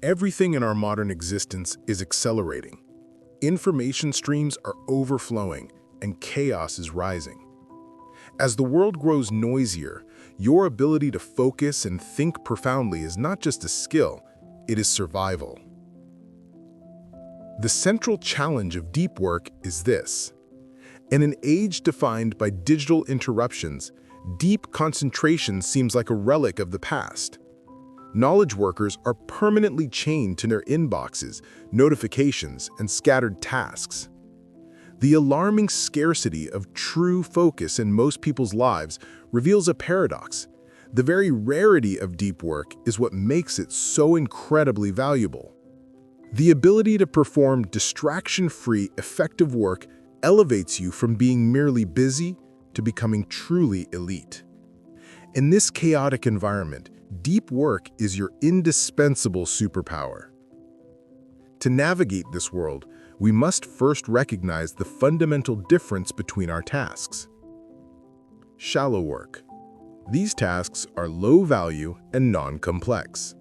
Everything in our modern existence is accelerating. Information streams are overflowing, and chaos is rising. As the world grows noisier, your ability to focus and think profoundly is not just a skill, it is survival. The central challenge of deep work is this. In an age defined by digital interruptions, deep concentration seems like a relic of the past. Knowledge workers are permanently chained to their inboxes, notifications, and scattered tasks. The alarming scarcity of true focus in most people's lives reveals a paradox. The very rarity of deep work is what makes it so incredibly valuable. The ability to perform distraction-free, effective work elevates you from being merely busy to becoming truly elite. In this chaotic environment, deep work is your indispensable superpower. To navigate this world, we must first recognize the fundamental difference between our tasks. Shallow work. These tasks are low value and non-complex.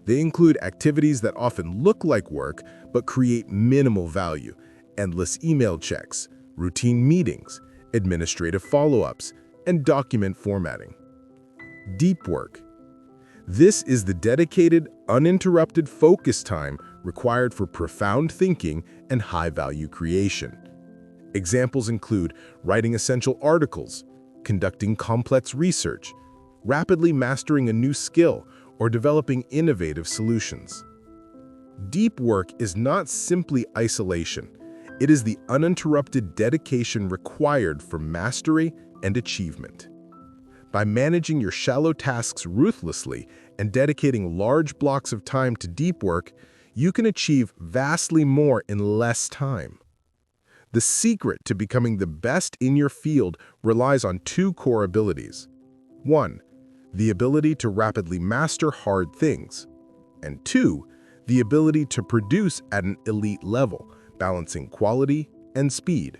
They include activities that often look like work but create minimal value: endless email checks, routine meetings, administrative follow-ups, and document formatting. Deep work. This is the dedicated, uninterrupted focus time required for profound thinking and high-value creation. Examples include writing essential articles, conducting complex research, rapidly mastering a new skill, or developing innovative solutions. Deep work is not simply isolation. It is the uninterrupted dedication required for mastery and achievement. By managing your shallow tasks ruthlessly and dedicating large blocks of time to deep work, you can achieve vastly more in less time. The secret to becoming the best in your field relies on two core abilities. 1. The ability to rapidly master hard things. And 2. The ability to produce at an elite level, balancing quality and speed.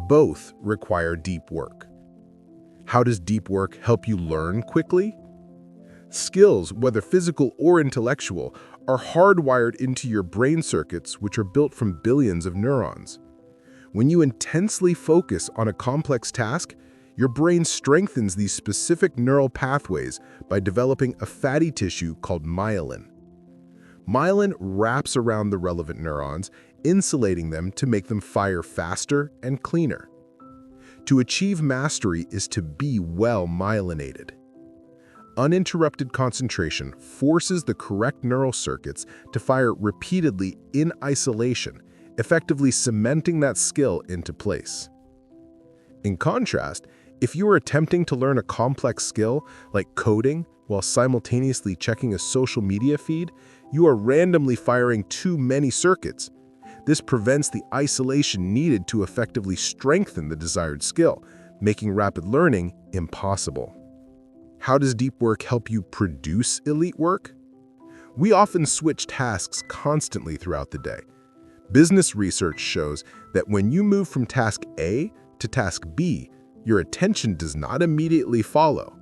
Both require deep work. How does deep work help you learn quickly? Skills, whether physical or intellectual, are hardwired into your brain circuits, which are built from billions of neurons. When you intensely focus on a complex task, your brain strengthens these specific neural pathways by developing a fatty tissue called myelin. Myelin wraps around the relevant neurons, insulating them to make them fire faster and cleaner. To achieve mastery is to be well myelinated. Uninterrupted concentration forces the correct neural circuits to fire repeatedly in isolation, effectively cementing that skill into place. In contrast, if you are attempting to learn a complex skill like coding while simultaneously checking a social media feed, you are randomly firing too many circuits. This prevents the isolation needed to effectively strengthen the desired skill, making rapid learning impossible. How does deep work help you produce elite work? We often switch tasks constantly throughout the day. Business research shows that when you move from task A to task B, your attention does not immediately follow.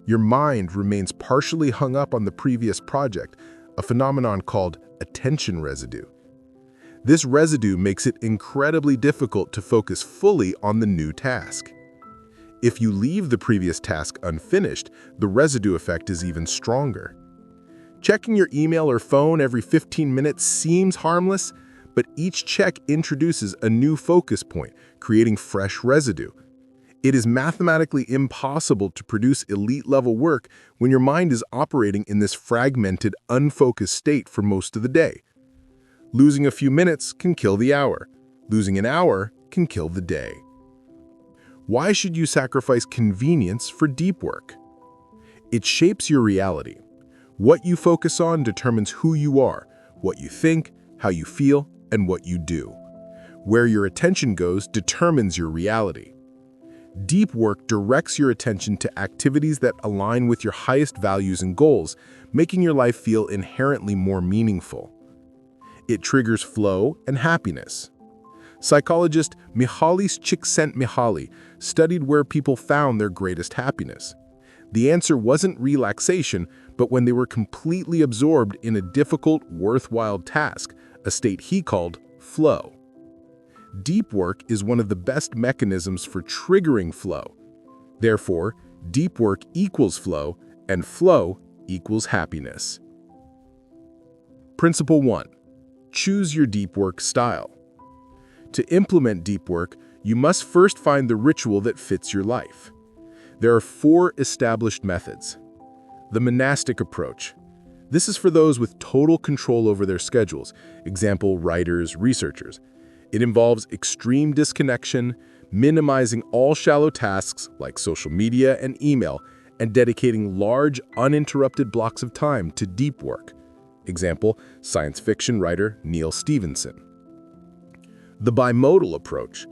Your mind remains partially hung up on the previous project, a phenomenon called attention residue. This residue makes it incredibly difficult to focus fully on the new task. If you leave the previous task unfinished, the residue effect is even stronger. Checking your email or phone every 15 minutes seems harmless, but each check introduces a new focus point, creating fresh residue. It is mathematically impossible to produce elite-level work when your mind is operating in this fragmented, unfocused state for most of the day. Losing a few minutes can kill the hour. Losing an hour can kill the day. Why should you sacrifice convenience for deep work? It shapes your reality. What you focus on determines who you are, what you think, how you feel, and what you do. Where your attention goes determines your reality. Deep work directs your attention to activities that align with your highest values and goals, making your life feel inherently more meaningful. It triggers flow and happiness. Psychologist Mihaly Csikszentmihalyi studied where people found their greatest happiness. The answer wasn't relaxation, but when they were completely absorbed in a difficult, worthwhile task, a state he called flow. Deep work is one of the best mechanisms for triggering flow. Therefore, deep work equals flow, and flow equals happiness. Principle 1. Choose your deep work style. To implement deep work, you must first find the ritual that fits your life. There are 4 established methods. The monastic approach. This is for those with total control over their schedules, example, writers, researchers. It involves extreme disconnection, minimizing all shallow tasks like social media and email, and dedicating large, uninterrupted blocks of time to deep work. Example, science fiction writer Neil Stephenson. The bimodal approach.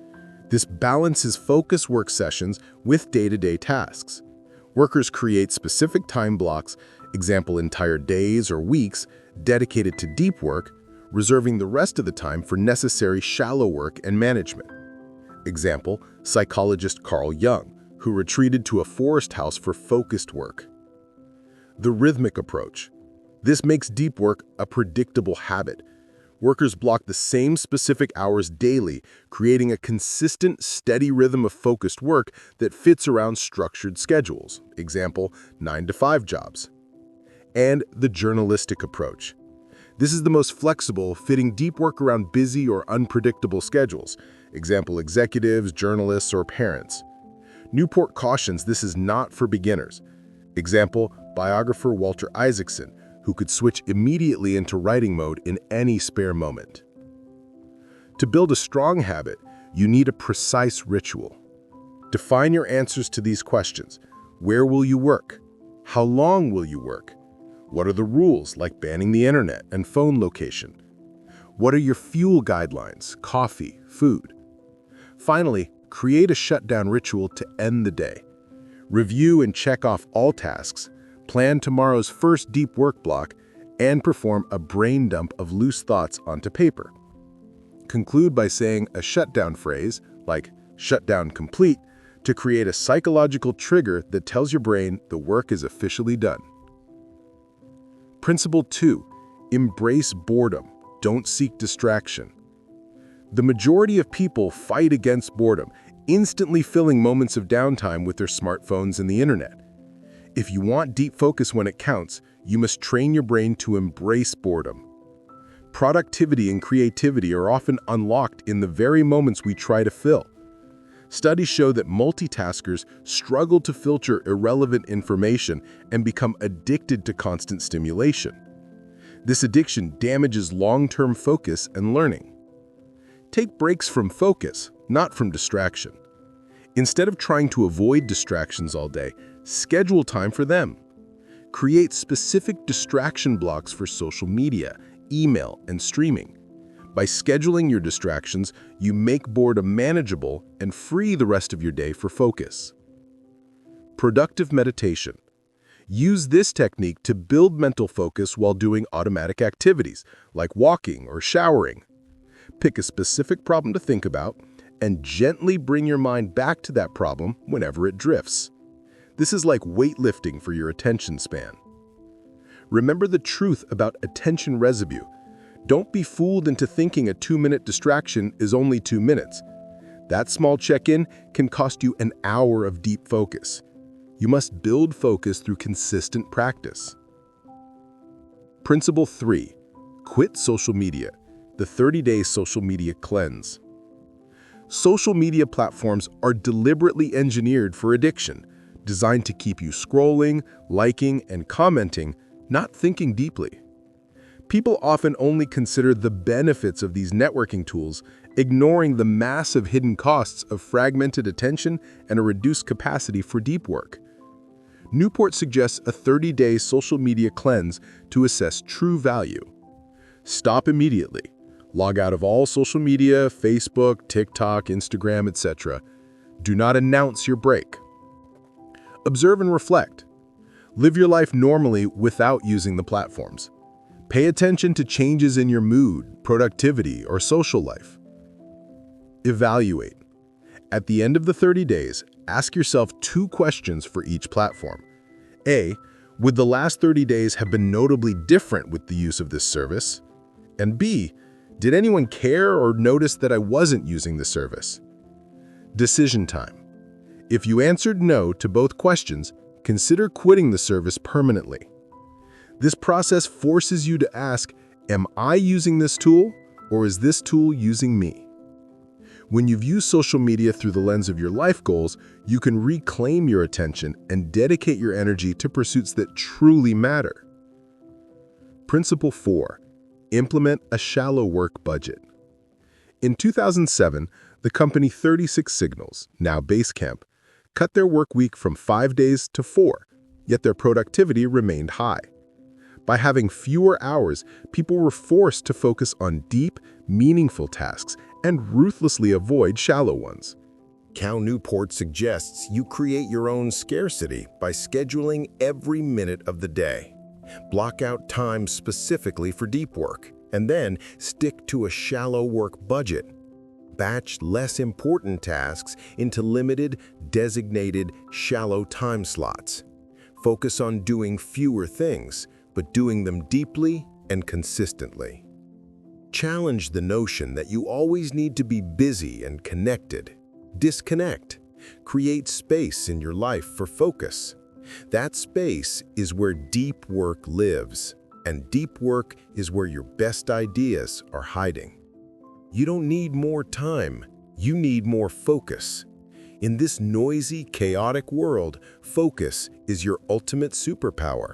This balances focus work sessions with day-to-day tasks. Workers create specific time blocks, example, entire days or weeks, dedicated to deep work, reserving the rest of the time for necessary shallow work and management. Example, psychologist Carl Jung, who retreated to a forest house for focused work. The rhythmic approach. This makes deep work a predictable habit. Workers block the same specific hours daily, creating a consistent, steady rhythm of focused work that fits around structured schedules. Example, 9-to-5 jobs. And the journalistic approach. This is the most flexible, fitting deep work around busy or unpredictable schedules. Example, executives, journalists, or parents. Newport cautions this is not for beginners. Example, biographer Walter Isaacson, who could switch immediately into writing mode in any spare moment. To build a strong habit, you need a precise ritual. Define your answers to these questions. Where will you work? How long will you work? What are the rules, like banning the internet and phone location? What are your fuel guidelines, coffee, food? Finally, create a shutdown ritual to end the day. Review and check off all tasks, plan tomorrow's first deep work block, and perform a brain dump of loose thoughts onto paper. Conclude by saying a shutdown phrase, like "shutdown complete," to create a psychological trigger that tells your brain the work is officially done. Principle 2. Embrace boredom. Don't seek distraction. The majority of people fight against boredom, instantly filling moments of downtime with their smartphones and the internet. If you want deep focus when it counts, you must train your brain to embrace boredom. Productivity and creativity are often unlocked in the very moments we try to fill. Studies show that multitaskers struggle to filter irrelevant information and become addicted to constant stimulation. This addiction damages long-term focus and learning. Take breaks from focus, not from distraction. Instead of trying to avoid distractions all day, schedule time for them. Create specific distraction blocks for social media, email, and streaming. By scheduling your distractions, you make boredom manageable and free the rest of your day for focus. Productive meditation. Use this technique to build mental focus while doing automatic activities, like walking or showering. Pick a specific problem to think about, and gently bring your mind back to that problem whenever it drifts. This is like weightlifting for your attention span. Remember the truth about attention residue. Don't be fooled into thinking a 2-minute distraction is only 2 minutes. That small check-in can cost you an hour of deep focus. You must build focus through consistent practice. Principle 3. Quit social media. The 30-day social media cleanse. Social media platforms are deliberately engineered for addiction, designed to keep you scrolling, liking, and commenting, not thinking deeply. People often only consider the benefits of these networking tools, ignoring the massive hidden costs of fragmented attention and a reduced capacity for deep work. Newport suggests a 30-day social media cleanse to assess true value. Stop immediately. Log out of all social media, Facebook, TikTok, Instagram, etc. Do not announce your break. Observe and reflect. Live your life normally without using the platforms. Pay attention to changes in your mood, productivity, or social life. Evaluate. At the end of the 30 days, ask yourself 2 questions for each platform. A. Would the last 30 days have been notably different with the use of this service? And B. Did anyone care or notice that I wasn't using the service? Decision time. If you answered no to both questions, consider quitting the service permanently. This process forces you to ask, am I using this tool, or is this tool using me? When you view social media through the lens of your life goals, you can reclaim your attention and dedicate your energy to pursuits that truly matter. Principle 4. Implement a shallow work budget. In 2007, the company 36 Signals, now Basecamp, cut their work week from 5 days to 4, yet their productivity remained high. By having fewer hours, people were forced to focus on deep, meaningful tasks and ruthlessly avoid shallow ones. Newport suggests you create your own scarcity by scheduling every minute of the day. Block out time specifically for deep work, and then stick to a shallow work budget. Batch less important tasks into limited, designated, shallow time slots. Focus on doing fewer things, but doing them deeply and consistently. Challenge the notion that you always need to be busy and connected. Disconnect. Create space in your life for focus. That space is where deep work lives, and deep work is where your best ideas are hiding. You don't need more time, you need more focus. In this noisy, chaotic world, focus is your ultimate superpower.